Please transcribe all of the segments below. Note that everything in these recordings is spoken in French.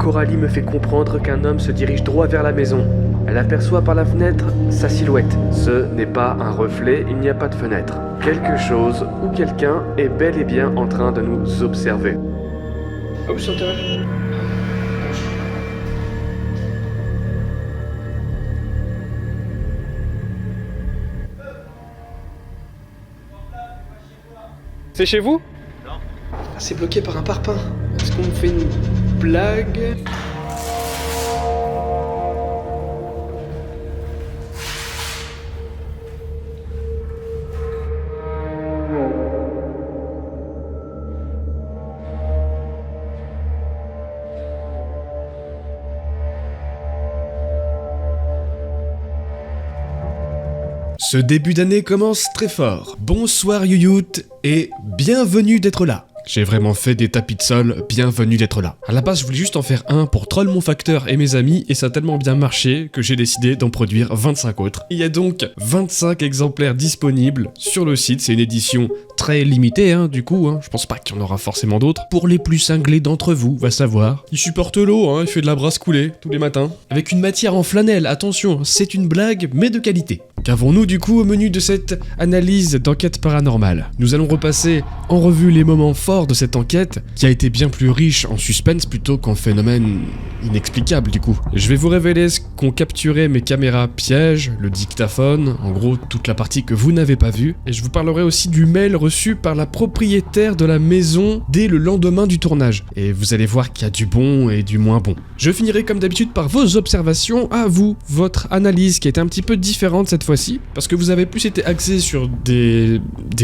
Coralie me fait comprendre qu'un homme se dirige droit vers la maison. Elle aperçoit par la fenêtre sa silhouette. Ce n'est pas un reflet, il n'y a pas de fenêtre. Quelque chose ou quelqu'un est bel et bien en train de nous observer. Oh, chanteur. C'est chez vous? Non. Ah, c'est bloqué par un parpaing. Est-ce qu'on me fait une blague? Ce début d'année commence très fort. Bonsoir Youyout et bienvenue d'être là. J'ai vraiment fait des tapis de sol, bienvenue d'être là. À la base, je voulais juste en faire un pour troll mon facteur et mes amis, et ça a tellement bien marché que j'ai décidé d'en produire 25 autres. Il y a donc 25 exemplaires disponibles sur le site, c'est une édition très limitée, du coup, je pense pas qu'il y en aura forcément d'autres. Pour les plus cinglés d'entre vous, va savoir. Il supporte l'eau, il fait de la brasse coulée tous les matins. Avec une matière en flanelle, attention, c'est une blague, mais de qualité. Qu'avons-nous du coup au menu de cette analyse d'enquête paranormale? Nous allons repasser en revue les moments forts de cette enquête, qui a été bien plus riche en suspense plutôt qu'en phénomène inexplicable du coup. Je vais vous révéler ce qu'ont capturé mes caméras pièges, le dictaphone, en gros toute la partie que vous n'avez pas vue, et je vous parlerai aussi du mail reçu par la propriétaire de la maison dès le lendemain du tournage. Et vous allez voir qu'il y a du bon et du moins bon. Je finirai comme d'habitude par vos observations à vous, votre analyse qui est un petit peu différente cette fois-ci, parce que vous avez plus été axé sur des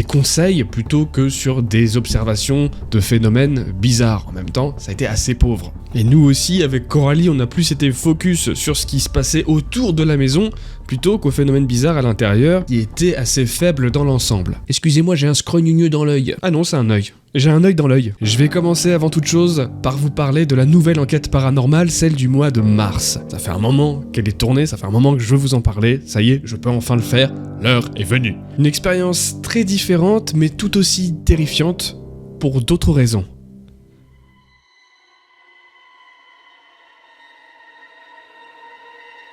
conseils plutôt que sur des observations de phénomènes bizarres. En même temps, ça a été assez pauvre. Et nous aussi, avec Coralie, on a plus été focus sur ce qui se passait autour de la maison, plutôt qu'aux phénomènes bizarres à l'intérieur, qui étaient assez faibles dans l'ensemble. Excusez-moi, j'ai un scrogneux dans l'œil. Ah non, c'est un œil. J'ai un œil dans l'œil. Je vais commencer avant toute chose par vous parler de la nouvelle enquête paranormale, celle du mois de mars. Ça fait un moment qu'elle est tournée, ça fait un moment que je veux vous en parler, ça y est, je peux enfin le faire, l'heure est venue. Une expérience très différente, mais tout aussi terrifiante, pour d'autres raisons.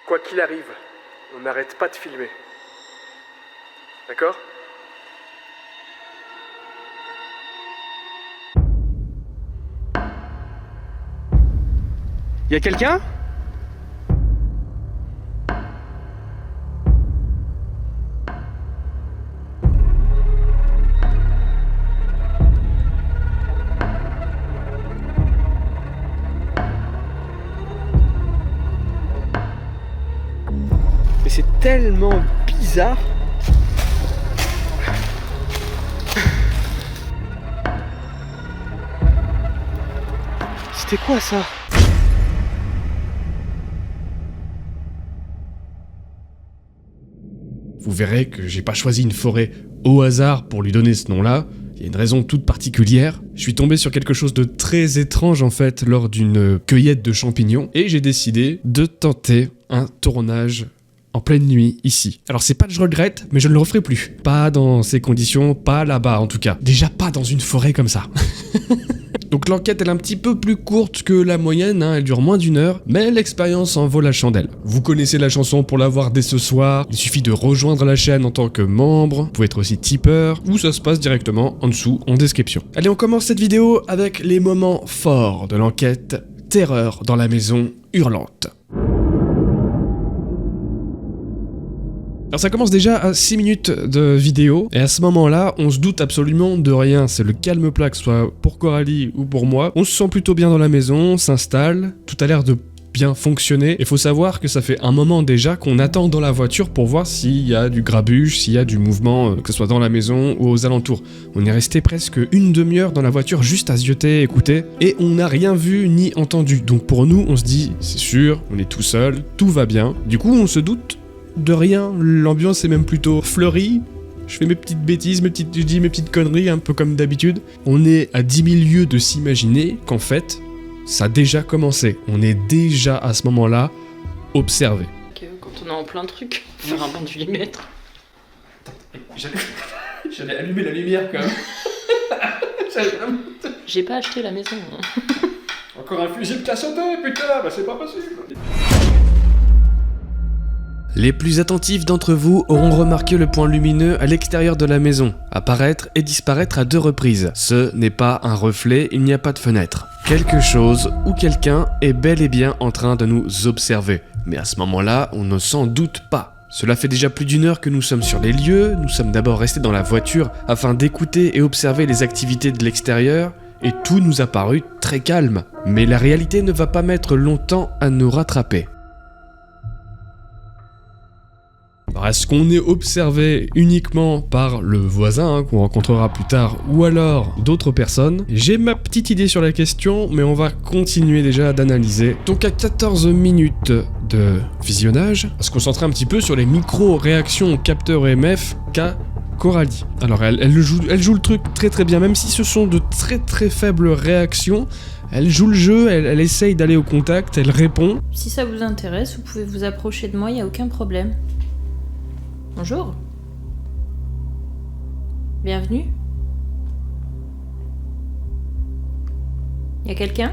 Quoi qu'il arrive, on n'arrête pas de filmer. D'accord ? Y'a quelqu'un ? Mais c'est tellement bizarre. C'était quoi ça ? Vous verrez que j'ai pas choisi une forêt au hasard pour lui donner ce nom-là. Il y a une raison toute particulière. Je suis tombé sur quelque chose de très étrange en fait lors d'une cueillette de champignons et j'ai décidé de tenter un tournage en pleine nuit ici. Alors c'est pas que je regrette, mais je ne le referai plus. Pas dans ces conditions, pas là-bas en tout cas. Déjà pas dans une forêt comme ça. Donc l'enquête elle est un petit peu plus courte que la moyenne, elle dure moins d'1 heure, mais l'expérience en vaut la chandelle. Vous connaissez la chanson pour la voir dès ce soir, il suffit de rejoindre la chaîne en tant que membre, vous pouvez être aussi tipeur, ou ça se passe directement en dessous en description. Allez, on commence cette vidéo avec les moments forts de l'enquête, terreur dans la maison hurlante. Alors ça commence déjà à 6 minutes de vidéo, et à ce moment-là, on se doute absolument de rien, c'est le calme plat, que ce soit pour Coralie ou pour moi. On se sent plutôt bien dans la maison, on s'installe, tout a l'air de bien fonctionner. Il faut savoir que ça fait un moment déjà qu'on attend dans la voiture pour voir s'il y a du grabuge, s'il y a du mouvement, que ce soit dans la maison ou aux alentours. On est resté presque une demi-heure dans la voiture juste à zioter, écouter, et on n'a rien vu ni entendu. Donc pour nous, on se dit, c'est sûr, on est tout seul, tout va bien. Du coup, on se doute de rien, l'ambiance est même plutôt fleurie. Je fais mes petites bêtises, je dis mes petites conneries, un peu comme d'habitude. On est à 10 000 lieues de s'imaginer qu'en fait, ça a déjà commencé. On est déjà à ce moment-là observé. Quand on est en plein truc, faire un bain du limètre. J'allais allumer la lumière quand même. J'ai pas acheté la maison. Ok. Encore un fusible qui a sauté, putain, bah c'est pas possible. Les plus attentifs d'entre vous auront remarqué le point lumineux à l'extérieur de la maison, apparaître et disparaître à 2 reprises. Ce n'est pas un reflet, il n'y a pas de fenêtre. Quelque chose ou quelqu'un est bel et bien en train de nous observer. Mais à ce moment-là, on ne s'en doute pas. Cela fait déjà plus d'1 heure que nous sommes sur les lieux, nous sommes d'abord restés dans la voiture afin d'écouter et observer les activités de l'extérieur, et tout nous a paru très calme. Mais la réalité ne va pas mettre longtemps à nous rattraper. Alors, est-ce qu'on est observé uniquement par le voisin qu'on rencontrera plus tard ou alors d'autres personnes? J'ai ma petite idée sur la question, mais on va continuer déjà d'analyser. Donc à 14 minutes de visionnage, on va se concentrer un petit peu sur les micro-réactions au capteur EMF qu'a Coralie. Alors elle joue le truc très très bien, même si ce sont de très très faibles réactions. Elle joue le jeu, elle essaye d'aller au contact, elle répond. Si ça vous intéresse, vous pouvez vous approcher de moi, il n'y a aucun problème. Bonjour. Bienvenue. Y a quelqu'un?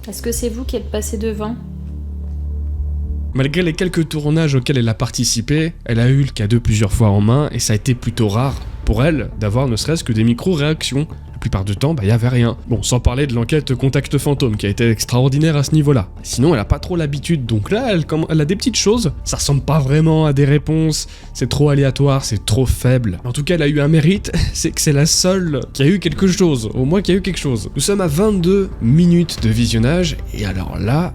Est-ce que c'est vous qui êtes passé devant? Malgré les quelques tournages auxquels elle a participé, elle a eu le K2 plusieurs fois en main et ça a été plutôt rare pour elle d'avoir ne serait-ce que des micro-réactions. La plupart du temps, y avait rien. Bon, sans parler de l'enquête Contact Fantôme qui a été extraordinaire à ce niveau-là. Sinon, elle a pas trop l'habitude, donc là, elle a des petites choses. Ça ressemble pas vraiment à des réponses, c'est trop aléatoire, c'est trop faible. En tout cas, elle a eu un mérite, c'est que c'est la seule qui a eu quelque chose, au moins qui a eu quelque chose. Nous sommes à 22 minutes de visionnage, et alors là...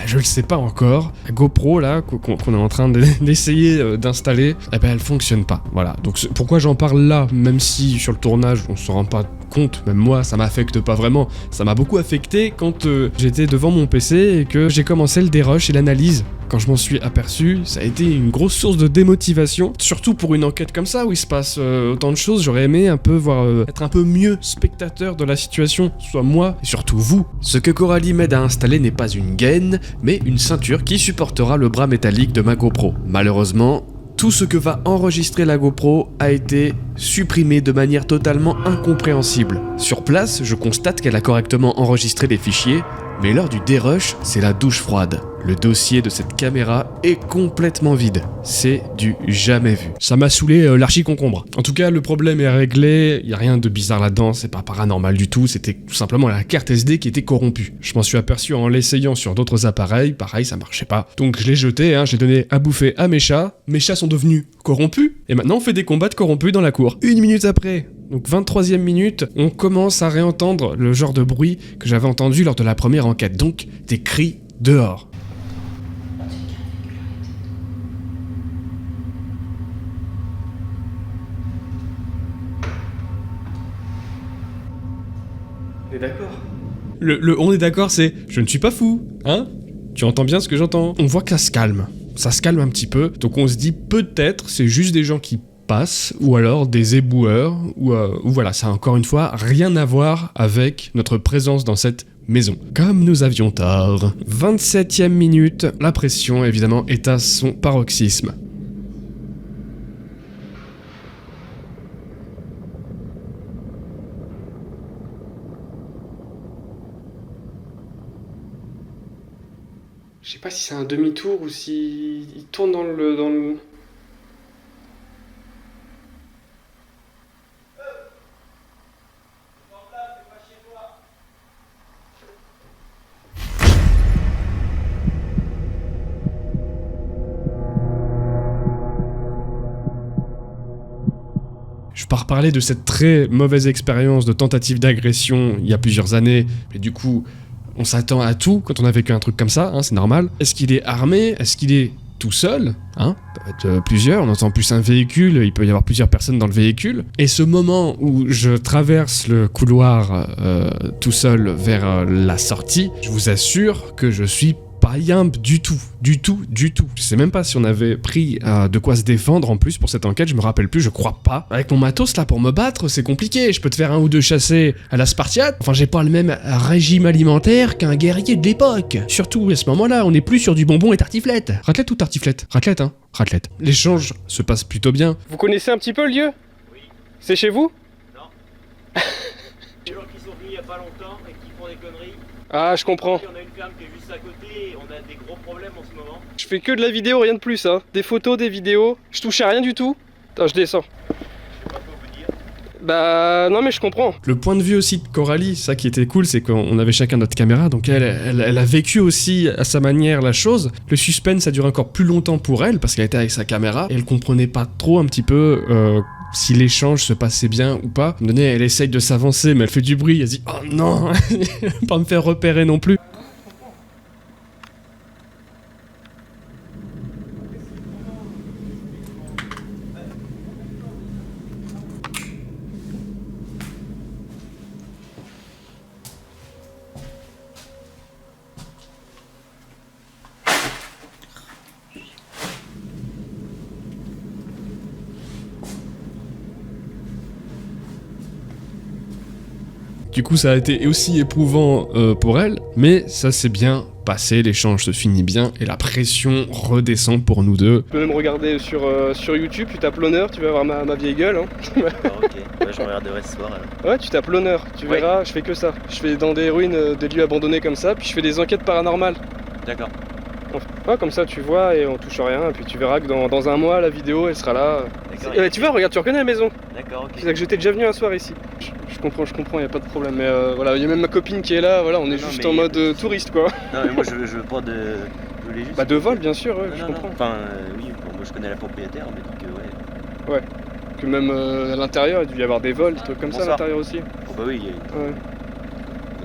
je le sais pas encore. La GoPro là qu'on est en train d'essayer d'installer, elle fonctionne pas. Voilà. Donc pourquoi j'en parle là, même si sur le tournage on s'en rend pas compte, même moi ça m'affecte pas vraiment. Ça m'a beaucoup affecté quand j'étais devant mon PC et que j'ai commencé le dérush et l'analyse. Quand je m'en suis aperçu, ça a été une grosse source de démotivation, surtout pour une enquête comme ça où il se passe autant de choses. J'aurais aimé un peu être un peu mieux spectateur de la situation, soit moi et surtout vous. Ce que Coralie m'aide à installer n'est pas une gaine, mais une ceinture qui supportera le bras métallique de ma GoPro. Malheureusement, tout ce que va enregistrer la GoPro a été supprimé de manière totalement incompréhensible. Sur place, je constate qu'elle a correctement enregistré les fichiers, mais lors du dérush, c'est la douche froide. Le dossier de cette caméra est complètement vide. C'est du jamais vu. Ça m'a saoulé l'archi-concombre. En tout cas, le problème est réglé, y a rien de bizarre là-dedans, c'est pas paranormal du tout, c'était tout simplement la carte SD qui était corrompue. Je m'en suis aperçu en l'essayant sur d'autres appareils, pareil, ça marchait pas. Donc je l'ai jeté, j'ai donné à bouffer à mes chats sont devenus corrompus, et maintenant on fait des combats de corrompus dans la cour. 1 minute après, donc 23e minute, on commence à réentendre le genre de bruit que j'avais entendu lors de la première enquête, donc des cris dehors. On est d'accord? Le on est d'accord, c'est je ne suis pas fou, hein? Tu entends bien ce que j'entends? On voit que ça se calme un petit peu, donc on se dit peut-être c'est juste des gens qui passent, ou alors des éboueurs, ou voilà, ça a encore une fois rien à voir avec notre présence dans cette maison. Comme nous avions tort. 27e minute, la pression évidemment est à son paroxysme. Je sais pas si c'est un demi-tour ou si il tourne dans le... Je pars parler de cette très mauvaise expérience de tentative d'agression il y a plusieurs années, mais du coup, on s'attend à tout quand on a vécu un truc comme ça, c'est normal. Est-ce qu'il est armé? Est-ce qu'il est tout seul? Ça peut être plusieurs, on entend plus un véhicule, il peut y avoir plusieurs personnes dans le véhicule. Et ce moment où je traverse le couloir tout seul vers la sortie, je vous assure que je suis pas yimp du tout. Je sais même pas si on avait pris de quoi se défendre en plus pour cette enquête, je me rappelle plus, je crois pas. Avec mon matos là pour me battre, c'est compliqué, je peux te faire 1 ou 2 chassés à la Spartiate. Enfin, j'ai pas le même régime alimentaire qu'un guerrier de l'époque. Surtout à ce moment-là, on est plus sur du bonbon et tartiflette. Raclette ou tartiflette? Raclette, Raclette. L'échange se passe plutôt bien. Vous connaissez un petit peu le lieu? Oui. C'est chez vous? Non. Les gens qui sont venus il y a pas longtemps et qui font des conneries. Ah, je comprends. On a une ferme qui est juste à côté et on a des gros problèmes en ce moment. Je fais que de la vidéo, rien de plus, hein. Des photos, des vidéos. Je touche à rien du tout. Attends, je descends. Je sais pas quoi vous dire. Bah, non, mais je comprends. Le point de vue aussi de Coralie, ça qui était cool, c'est qu'on avait chacun notre caméra, donc elle a vécu aussi à sa manière la chose. Le suspense a duré encore plus longtemps pour elle, parce qu'elle était avec sa caméra, et elle comprenait pas trop un petit peu si l'échange se passait bien ou pas. À un moment donné, elle essaye de s'avancer, mais elle fait du bruit, elle se dit « Oh non !» Pas me faire repérer non plus. Du coup, ça a été aussi éprouvant pour elle, mais ça s'est bien passé, l'échange se finit bien et la pression redescend pour nous deux. Tu peux même regarder sur YouTube, tu tapes l'honneur, tu vas voir ma vieille gueule. Hein. D'accord, ok. Ouais, je regarderai ce soir alors. Ouais, tu tapes l'honneur, tu Ouais. verras, je fais que ça. Je fais dans des ruines, des lieux abandonnés comme ça, puis je fais des enquêtes paranormales. D'accord. Ouais, comme ça tu vois et on touche à rien, et puis tu verras que dans un mois la vidéo elle sera là. D'accord. Tu vois, regarde, tu reconnais la maison. D'accord, ok. C'est que j'étais déjà venu un soir ici. Je comprends, y a pas de problème. Mais voilà, y a même ma copine qui est là, voilà, on est Non, juste mais en y a mode pas de souci. touriste quoi. Non, mais moi je veux pas de. Je voulais juste. Bah de vol bien sûr, ouais, Non, je non, comprends. non. Enfin, oui, bon, moi je connais la propriétaire, on m'a dit que ouais. Que même à l'intérieur, il devait y avoir des vols, des trucs comme ça à Bonsoir. l'intérieur aussi. Oh bah oui, il y a- Ouais.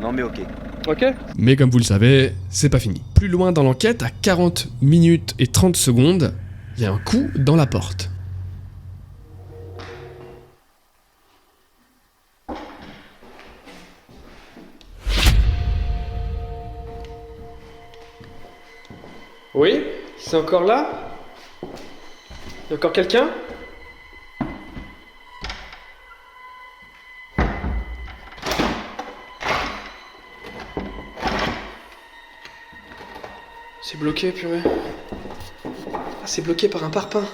Non, mais ok. Ok. Mais comme vous le savez, c'est pas fini. Plus loin dans l'enquête, à 40 minutes et 30 secondes, il y a un coup dans la porte. Oui, c'est encore là? Y a encore quelqu'un? C'est bloqué, purée. Ah, c'est bloqué par un parpaing.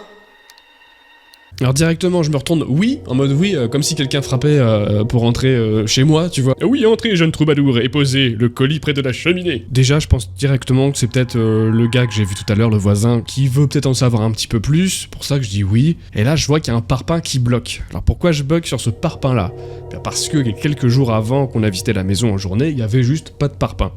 Alors directement, je me retourne, oui, en mode oui, comme si quelqu'un frappait pour entrer chez moi, tu vois. Oui, entrez, jeune troubadour, et posez le colis près de la cheminée. Déjà, je pense directement que c'est peut-être le gars que j'ai vu tout à l'heure, le voisin, qui veut peut-être en savoir un petit peu plus, pour ça que je dis oui. Et là, je vois qu'il y a un parpaing qui bloque. Alors pourquoi je bug sur ce parpaing-là? Bien parce que quelques jours avant qu'on a visité la maison en journée, il y avait juste pas de parpaing.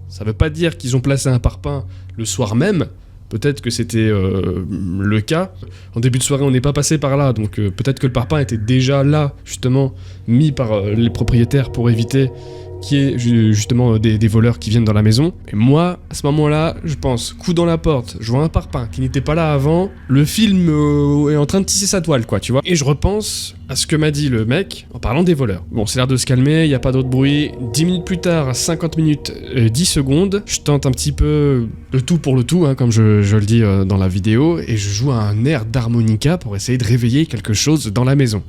Ça veut pas dire qu'ils ont placé un parpaing le soir même. Peut-être que c'était le cas. En début de soirée, on n'est pas passé par là, donc peut-être que le parpaing était déjà là, justement, mis par les propriétaires pour éviter qu'il y ait justement des voleurs qui viennent dans la maison. Et moi, à ce moment-là, je pense, coup dans la porte, je vois un parpaing qui n'était pas là avant, le film est en train de tisser sa toile, quoi, tu vois. Et je repense à ce que m'a dit le mec en parlant des voleurs. Bon, c'est l'air de se calmer, il n'y a pas d'autre bruit. 10 minutes plus tard, à 50 minutes 10 secondes, je tente un petit peu le tout pour le tout, hein, comme je le dis dans la vidéo, et je joue à un air d'harmonica pour essayer de réveiller quelque chose dans la maison.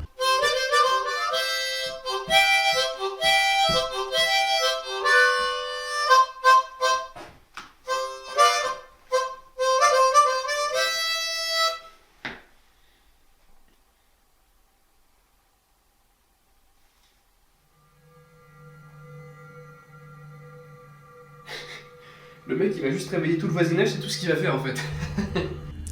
Le mec il va juste réveiller tout le voisinage, c'est tout ce qu'il va faire en fait.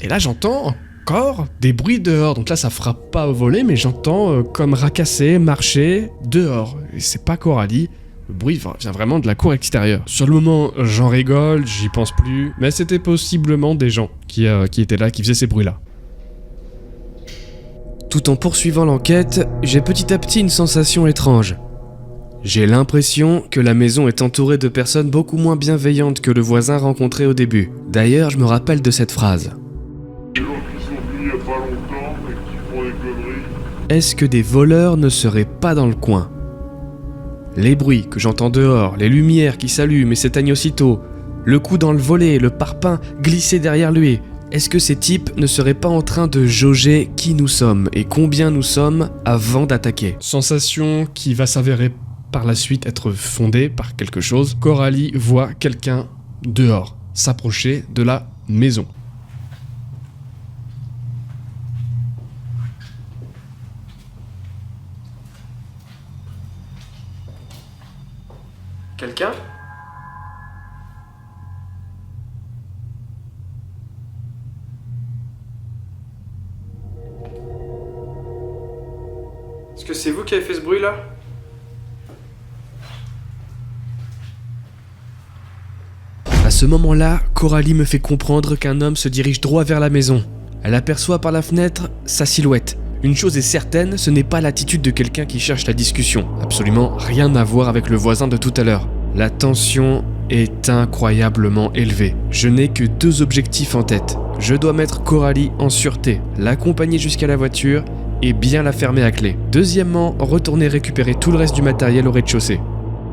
Et là, j'entends encore des bruits dehors. Donc là, ça frappe pas au volet, mais j'entends comme racasser, marcher dehors. Et c'est pas Coralie. Le bruit vient vraiment de la cour extérieure. Sur le moment, j'en rigole, j'y pense plus. Mais c'était possiblement des gens qui étaient là, qui faisaient ces bruits-là. Tout en poursuivant l'enquête, j'ai petit à petit une sensation étrange. J'ai l'impression que la maison est entourée de personnes beaucoup moins bienveillantes que le voisin rencontré au début. D'ailleurs, je me rappelle de cette phrase. Les gens qui sont venus il y a pas longtemps et qui font des conneries. Est-ce que des voleurs ne seraient pas dans le coin? Les bruits que j'entends dehors, les lumières qui s'allument et s'éteignent aussitôt, le coup dans le volet, le parpaing glissé derrière lui. Est-ce que ces types ne seraient pas en train de jauger qui nous sommes et combien nous sommes avant d'attaquer? Sensation qui va s'avérer par la suite être fondée par quelque chose. Coralie voit quelqu'un dehors s'approcher de la maison. Quelqu'un? Est-ce que c'est vous qui avez fait ce bruit là? À ce moment-là, Coralie me fait comprendre qu'un homme se dirige droit vers la maison. Elle aperçoit par la fenêtre sa silhouette. Une chose est certaine, ce n'est pas l'attitude de quelqu'un qui cherche la discussion. Absolument rien à voir avec le voisin de tout à l'heure. La tension est incroyablement élevée. Je n'ai que 2 objectifs en tête. Je dois mettre Coralie en sûreté, l'accompagner jusqu'à la voiture et bien la fermer à clé. Deuxièmement, retourner récupérer tout le reste du matériel au rez-de-chaussée.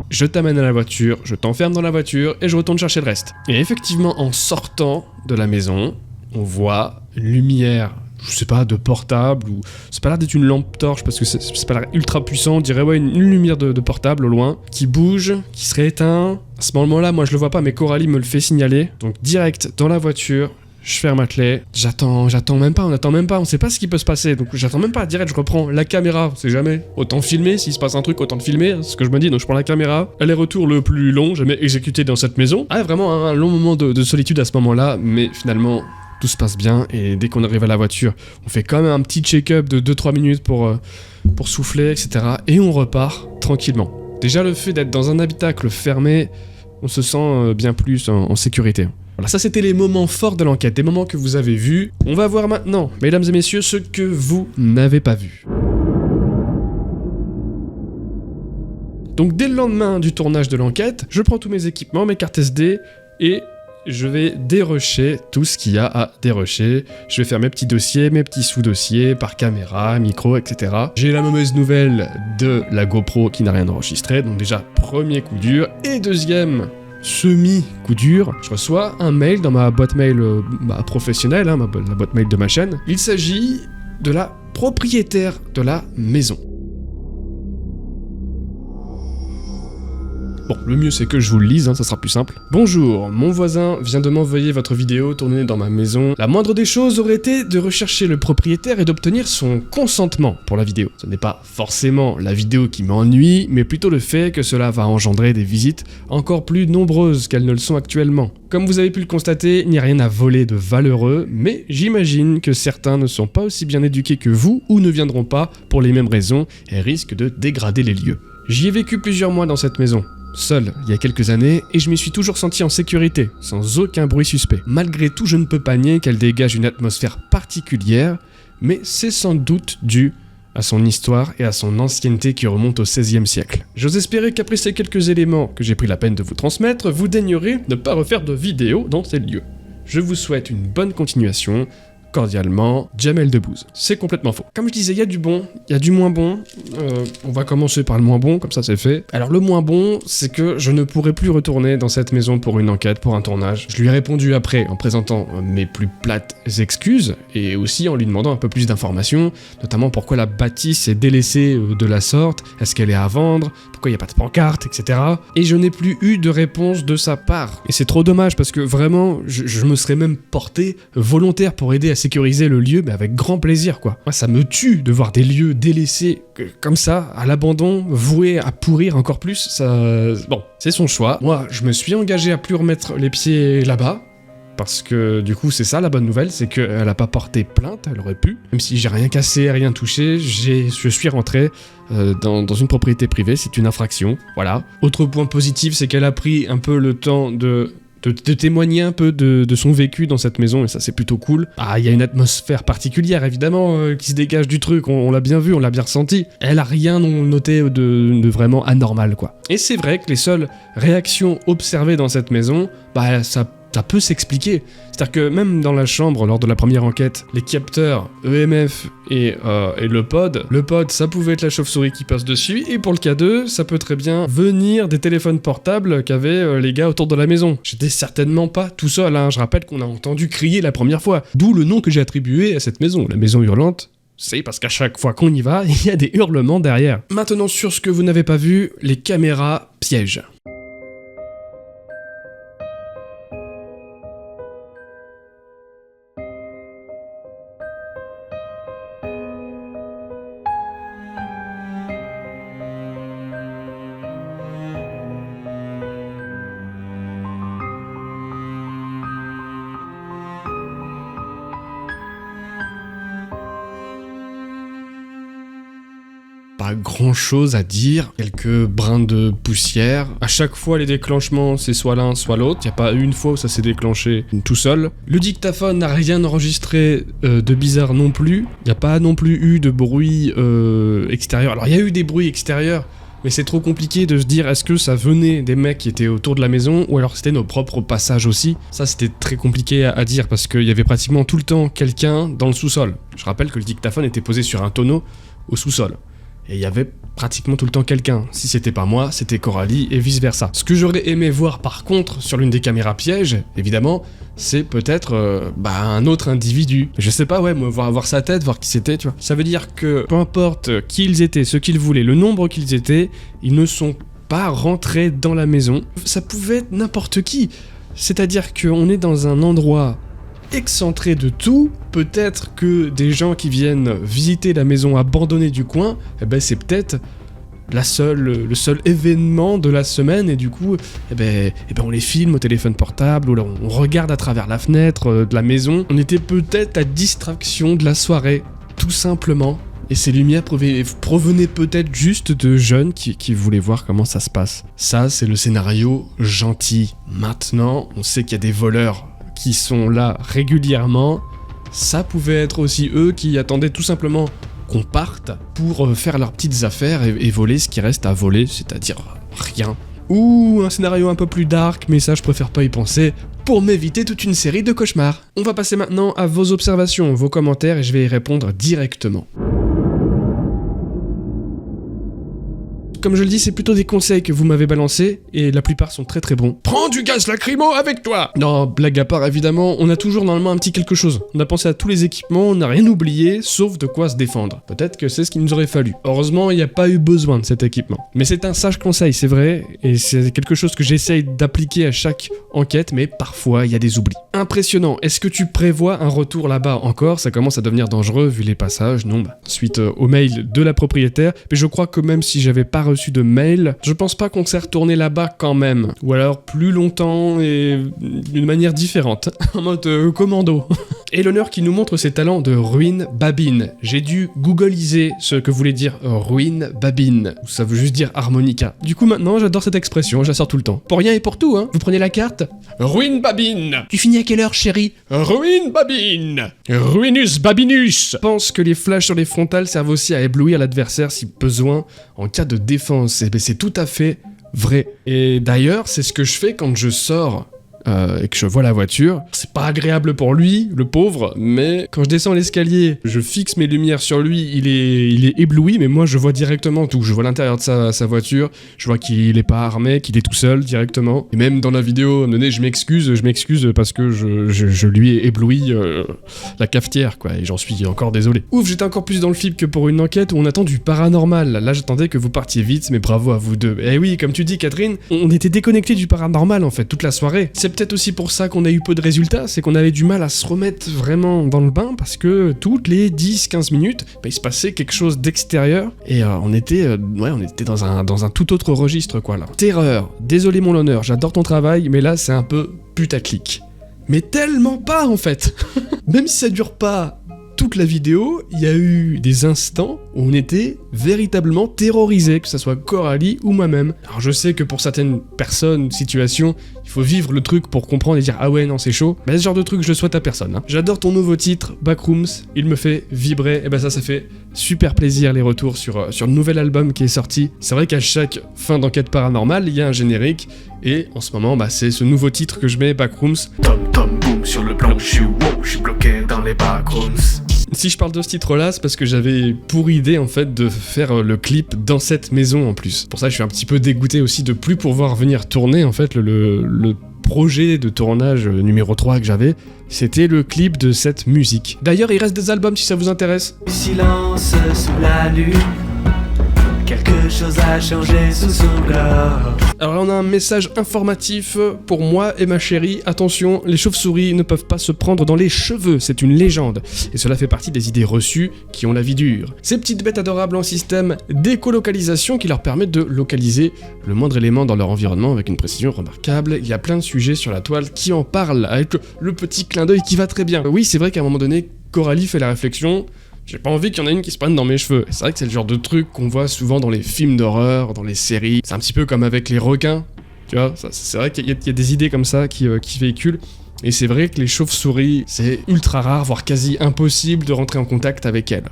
Je t'amène à la voiture, je t'enferme dans la voiture et je retourne chercher le reste. Et effectivement, en sortant de la maison, on voit une lumière, je sais pas, de portable, ou c'est pas l'air d'être une lampe torche parce que c'est pas l'air ultra puissant, on dirait ouais une lumière de portable au loin, qui bouge, qui se rééteint. À ce moment-là, moi je le vois pas, mais Coralie me le fait signaler. Donc direct dans la voiture, je ferme ma clé, j'attends même pas, on sait pas ce qui peut se passer, donc j'attends même pas, direct je reprends la caméra, on sait jamais, autant filmer, s'il se passe un truc, autant de filmer, c'est ce que je me dis, donc je prends la caméra, aller-retour le plus long jamais exécuté dans cette maison. Ah, vraiment un long moment de solitude à ce moment-là, mais finalement, tout se passe bien, et dès qu'on arrive à la voiture, on fait quand même un petit check-up de 2-3 minutes pour souffler, etc., et on repart tranquillement. Déjà le fait d'être dans un habitacle fermé, on se sent bien plus en sécurité. Voilà, ça c'était les moments forts de l'enquête, des moments que vous avez vus. On va voir maintenant, mesdames et messieurs, ce que vous n'avez pas vu. Donc dès le lendemain du tournage de l'enquête, je prends tous mes équipements, mes cartes SD, et je vais dérusher tout ce qu'il y a à dérusher. Je vais faire mes petits dossiers, mes petits sous-dossiers, par caméra, micro, etc. J'ai la mauvaise nouvelle de la GoPro qui n'a rien enregistré, donc déjà, premier coup dur. Et deuxième semi-coup dur, je reçois un mail dans ma boîte mail professionnelle, la boîte mail de ma chaîne. Il s'agit de la propriétaire de la maison. Bon, le mieux c'est que je vous le lise, ça sera plus simple. Bonjour, mon voisin vient de m'envoyer votre vidéo tournée dans ma maison. La moindre des choses aurait été de rechercher le propriétaire et d'obtenir son consentement pour la vidéo. Ce n'est pas forcément la vidéo qui m'ennuie, mais plutôt le fait que cela va engendrer des visites encore plus nombreuses qu'elles ne le sont actuellement. Comme vous avez pu le constater, il n'y a rien à voler de valeureux, mais j'imagine que certains ne sont pas aussi bien éduqués que vous ou ne viendront pas pour les mêmes raisons et risquent de dégrader les lieux. J'y ai vécu plusieurs mois dans cette maison. Seul, il y a quelques années, et je m'y suis toujours senti en sécurité, sans aucun bruit suspect. Malgré tout, je ne peux pas nier qu'elle dégage une atmosphère particulière, mais c'est sans doute dû à son histoire et à son ancienneté qui remonte au XVIe siècle. J'ose espérer qu'après ces quelques éléments que j'ai pris la peine de vous transmettre, vous daignerez ne pas refaire de vidéos dans ces lieux. Je vous souhaite une bonne continuation. Cordialement, Jamel Debbouze. C'est complètement faux. Comme je disais, il y a du bon, il y a du moins bon. On va commencer par le moins bon, comme ça c'est fait. Alors le moins bon, c'est que je ne pourrai plus retourner dans cette maison pour une enquête, pour un tournage. Je lui ai répondu après en présentant mes plus plates excuses et aussi en lui demandant un peu plus d'informations, notamment pourquoi la bâtisse est délaissée de la sorte, est-ce qu'elle est à vendre, pourquoi il n'y a pas de pancarte, etc. Et je n'ai plus eu de réponse de sa part. Et c'est trop dommage parce que vraiment, je me serais même porté volontaire pour aider à sécuriser le lieu, mais avec grand plaisir, quoi. Moi, ça me tue de voir des lieux délaissés comme ça, à l'abandon, voués à pourrir encore plus. Ça... Bon, c'est son choix. Moi, je me suis engagé à plus remettre les pieds là-bas, parce que du coup, c'est ça la bonne nouvelle, c'est qu'elle a pas porté plainte, elle aurait pu. Même si j'ai rien cassé, rien touché, je suis rentré dans une propriété privée, c'est une infraction, voilà. Autre point positif, c'est qu'elle a pris un peu le temps de témoigner un peu de son vécu dans cette maison, et ça c'est plutôt cool. Ah, il y a une atmosphère particulière évidemment qui se dégage du truc, on l'a bien vu, on l'a bien ressenti. Elle a rien noté de vraiment anormal, quoi. Et c'est vrai que les seules réactions observées dans cette maison, bah ça peut s'expliquer. C'est-à-dire que même dans la chambre, lors de la première enquête, les capteurs EMF et le pod, ça pouvait être la chauve-souris qui passe dessus, et pour le cas 2, ça peut très bien venir des téléphones portables qu'avaient les gars autour de la maison. J'étais certainement pas tout seul, hein. Je rappelle qu'on a entendu crier la première fois, d'où le nom que j'ai attribué à cette maison, la maison hurlante. C'est parce qu'à chaque fois qu'on y va, il y a des hurlements derrière. Maintenant sur ce que vous n'avez pas vu, les caméras pièges. pas grand chose à dire, quelques brins de poussière. À chaque fois, les déclenchements, c'est soit l'un, soit l'autre. Y a pas une fois où ça s'est déclenché tout seul. Le dictaphone n'a rien enregistré de bizarre non plus. Y a pas non plus eu de bruit extérieur. Alors, il y a eu des bruits extérieurs, mais c'est trop compliqué de se dire est-ce que ça venait des mecs qui étaient autour de la maison ou alors c'était nos propres passages aussi. Ça c'était très compliqué à dire parce qu'il y avait pratiquement tout le temps quelqu'un dans le sous-sol. Je rappelle que le dictaphone était posé sur un tonneau au sous-sol. Et il y avait pratiquement tout le temps quelqu'un. Si c'était pas moi, c'était Coralie et vice versa. Ce que j'aurais aimé voir par contre sur l'une des caméras pièges, évidemment, c'est peut-être un autre individu. Je sais pas, ouais, moi, voir sa tête, voir qui c'était, tu vois. Ça veut dire que peu importe qui ils étaient, ce qu'ils voulaient, le nombre qu'ils étaient, ils ne sont pas rentrés dans la maison. Ça pouvait être n'importe qui. C'est-à-dire qu'on est dans un endroit excentré de tout, peut-être que des gens qui viennent visiter la maison abandonnée du coin, eh ben c'est peut-être le seul événement de la semaine et du coup, on les filme au téléphone portable ou on regarde à travers la fenêtre de la maison. On était peut-être à distraction de la soirée, tout simplement. Et ces lumières provenaient peut-être juste de jeunes qui voulaient voir comment ça se passe. Ça, c'est le scénario gentil. Maintenant, on sait qu'il y a des voleurs qui sont là régulièrement. Ça pouvait être aussi eux qui attendaient tout simplement qu'on parte pour faire leurs petites affaires et voler ce qui reste à voler, c'est-à-dire rien. Ou un scénario un peu plus dark, mais ça je préfère pas y penser, pour m'éviter toute une série de cauchemars. On va passer maintenant à vos observations, vos commentaires, et je vais y répondre directement. Comme je le dis, c'est plutôt des conseils que vous m'avez balancés, et la plupart sont très très bons. Prends du gaz lacrymo avec toi! Non, blague à part, évidemment, on a toujours normalement un petit quelque chose. On a pensé à tous les équipements, on n'a rien oublié, sauf de quoi se défendre. Peut-être que c'est ce qu'il nous aurait fallu. Heureusement, il n'y a pas eu besoin de cet équipement. Mais c'est un sage conseil, c'est vrai, et c'est quelque chose que j'essaye d'appliquer à chaque enquête, mais parfois, il y a des oublis. Impressionnant, est-ce que tu prévois un retour là-bas encore? Ça commence à devenir dangereux vu les passages, non, suite au mail de la propriétaire, mais je crois que même si j'avais pas reçu de mail, je pense pas qu'on s'est retourné là-bas quand même. Ou alors plus longtemps et d'une manière différente. En mode commando. Et l'honneur qui nous montre ses talents de ruine babine. J'ai dû googliser ce que voulait dire ruine babine. Ça veut juste dire harmonica. Du coup maintenant j'adore cette expression, je la sors tout le temps. Pour rien et pour tout, hein. Vous prenez la carte. Ruine babine. Tu finis à quelle heure, chérie? Ruine babine. Ruinus babinus. Je pense que les flashs sur les frontales servent aussi à éblouir l'adversaire si besoin en cas de défense. Et ben c'est tout à fait vrai. Et d'ailleurs, c'est ce que je fais quand je sors et que je vois la voiture. C'est pas agréable pour lui, le pauvre, mais quand je descends l'escalier, je fixe mes lumières sur lui, il est ébloui, mais moi je vois directement tout. Je vois l'intérieur de sa voiture, je vois qu'il est pas armé, qu'il est tout seul directement. Et même dans la vidéo, je m'excuse parce que je lui ai ébloui la cafetière, quoi, et j'en suis encore désolé. Ouf, j'étais encore plus dans le film que pour une enquête où on attend du paranormal. Là, j'attendais que vous partiez vite, mais bravo à vous deux. Eh oui, comme tu dis, Catherine, on était déconnectés du paranormal en fait toute la soirée. C'est peut-être aussi pour ça qu'on a eu peu de résultats, c'est qu'on avait du mal à se remettre vraiment dans le bain parce que toutes les 10-15 minutes, il se passait quelque chose d'extérieur et on était dans un tout autre registre, quoi, là. Terreur, désolé mon honneur, j'adore ton travail, mais là c'est un peu putaclic. Mais tellement pas en fait. Même si ça dure pas toute la vidéo, il y a eu des instants où on était véritablement terrorisés, que ce soit Coralie ou moi-même. Alors je sais que pour certaines personnes, situations, il faut vivre le truc pour comprendre et dire « Ah ouais, non, c'est chaud », mais ce genre de truc, je le souhaite à personne. Hein. J'adore ton nouveau titre, Backrooms, il me fait vibrer, et ben ça fait super plaisir les retours sur le nouvel album qui est sorti. C'est vrai qu'à chaque fin d'enquête paranormale, il y a un générique, et en ce moment, c'est ce nouveau titre que je mets, Backrooms. Tom tom boom sur le plancher, wow, je suis bloqué dans les backrooms. Si je parle de ce titre-là, c'est parce que j'avais pour idée en fait de faire le clip dans cette maison en plus. Pour ça, je suis un petit peu dégoûté aussi de plus pouvoir venir tourner en fait le projet de tournage numéro 3 que j'avais, c'était le clip de cette musique. D'ailleurs, il reste des albums si ça vous intéresse. Silence sous la lune. Quelque chose a changé sous son corps. Alors là, on a un message informatif pour moi et ma chérie. Attention, les chauves-souris ne peuvent pas se prendre dans les cheveux, c'est une légende. Et cela fait partie des idées reçues qui ont la vie dure. Ces petites bêtes adorables ont un système d'écolocalisation qui leur permet de localiser le moindre élément dans leur environnement avec une précision remarquable. Il y a plein de sujets sur la toile qui en parlent avec le petit clin d'œil qui va très bien. Oui, c'est vrai qu'à un moment donné, Coralie fait la réflexion. J'ai pas envie qu'il y en ait une qui se prenne dans mes cheveux. C'est vrai que c'est le genre de truc qu'on voit souvent dans les films d'horreur, dans les séries. C'est un petit peu comme avec les requins. Tu vois, c'est vrai qu'il y a des idées comme ça qui véhiculent. Et c'est vrai que les chauves-souris, c'est ultra rare, voire quasi impossible de rentrer en contact avec elles.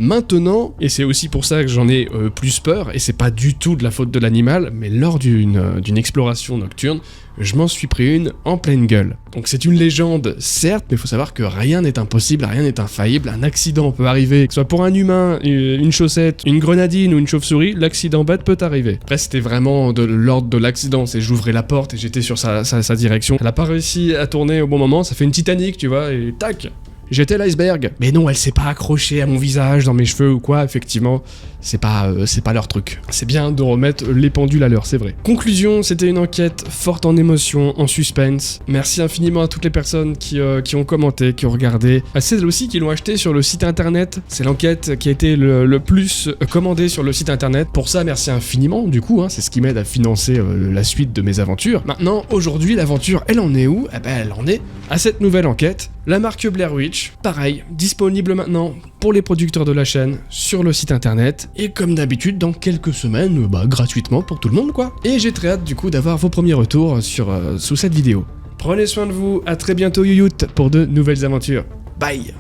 Maintenant, et c'est aussi pour ça que j'en ai plus peur, et c'est pas du tout de la faute de l'animal, mais lors d'une exploration nocturne, je m'en suis pris une en pleine gueule. Donc c'est une légende, certes, mais il faut savoir que rien n'est impossible, rien n'est infaillible, un accident peut arriver, que ce soit pour un humain, une chaussette, une grenadine ou une chauve-souris, l'accident bête peut arriver. Après c'était vraiment de l'ordre de l'accident, c'est j'ouvrais la porte et j'étais sur sa direction. Elle a pas réussi à tourner au bon moment, ça fait une Titanic, tu vois, et tac, j'étais l'iceberg. Mais non, elle s'est pas accrochée à mon visage, dans mes cheveux ou quoi, effectivement, c'est pas leur truc. C'est bien de remettre les pendules à l'heure, c'est vrai. Conclusion, c'était une enquête forte en émotion, en suspense. Merci infiniment à toutes les personnes qui ont commenté, qui ont regardé. À celles aussi qui l'ont acheté sur le site internet. C'est l'enquête qui a été le plus commandée sur le site internet. Pour ça, merci infiniment, du coup, c'est ce qui m'aide à financer la suite de mes aventures. Maintenant, aujourd'hui, l'aventure, elle en est où ? Eh ben, elle en est à cette nouvelle enquête. La marque Blair Witch, pareil, disponible maintenant pour les producteurs de la chaîne sur le site internet. Et comme d'habitude, dans quelques semaines, gratuitement pour tout le monde, quoi. Et j'ai très hâte, du coup, d'avoir vos premiers retours sous cette vidéo. Prenez soin de vous, à très bientôt, Yoyout, pour de nouvelles aventures. Bye.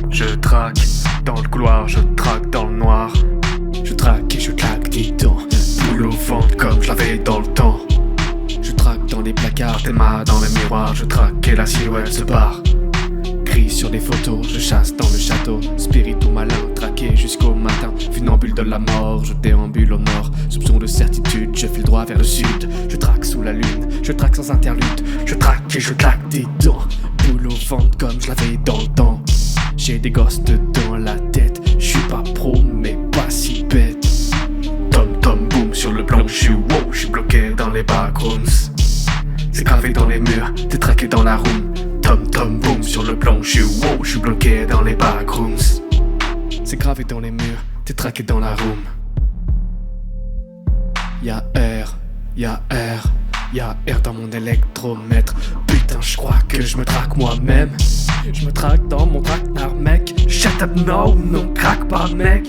Je traque dans le couloir, je traque dans le noir. Je traque et je claque des dents, boule au ventre comme je l'avais dans le temps. Je traque dans les placards, tes mains dans les miroirs. Je traque et la silhouette se barre. Gris sur les photos, je chasse dans le château. Spirit ou malin, traqué jusqu'au matin. Funambule de la mort, je déambule au nord. Soupçon de certitude, je file droit vers le sud. Je traque sous la lune, je traque sans interlude. Je traque et je claque des dents, boule au ventre comme je l'avais dans le temps. J'ai des gosses dans la tête, je suis pas pro mais pas si bête. Tom tom boom sur le plan, je suis wow, je suis bloqué dans les backrooms. C'est gravé dans les murs, t'es traqué dans la room. Tom tom boom sur le plan, je suis wow, je suis bloqué dans les backrooms. C'est gravé dans les murs, t'es traqué dans la room. Y'a R, y'a R, y'a R dans mon électromètre. Putain, je crois que je me traque moi-même. Je me traque dans mon traquenard, mec. Shut up, no, non, craque pas, mec.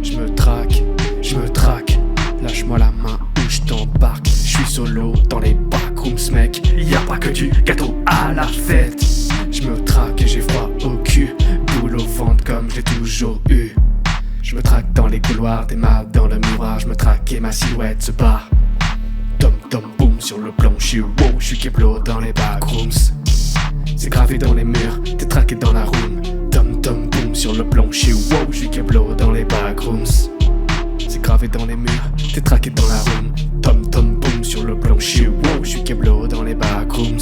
Je me traque, lâche-moi la main ou je t'embarque. Je suis solo dans les backrooms, mec. Y'a pas que du gâteau à la fête. Je me traque et j'ai froid au cul, boule au ventre comme j'ai toujours eu. Je me traque dans les couloirs, des mains dans le miroir. Je me traque et ma silhouette se barre. Tom tom boom sur le plan, je suis wow, je suis Keplo dans les backrooms. C'est gravé dans les murs, t'es traqué dans la room. Tom tom boom sur le plan, je suis wow, je suis Keplo dans les backrooms. C'est gravé dans les murs, t'es traqué dans la room. Tom tom boom sur le plan, je suis wow, je suis Keplo dans les backrooms.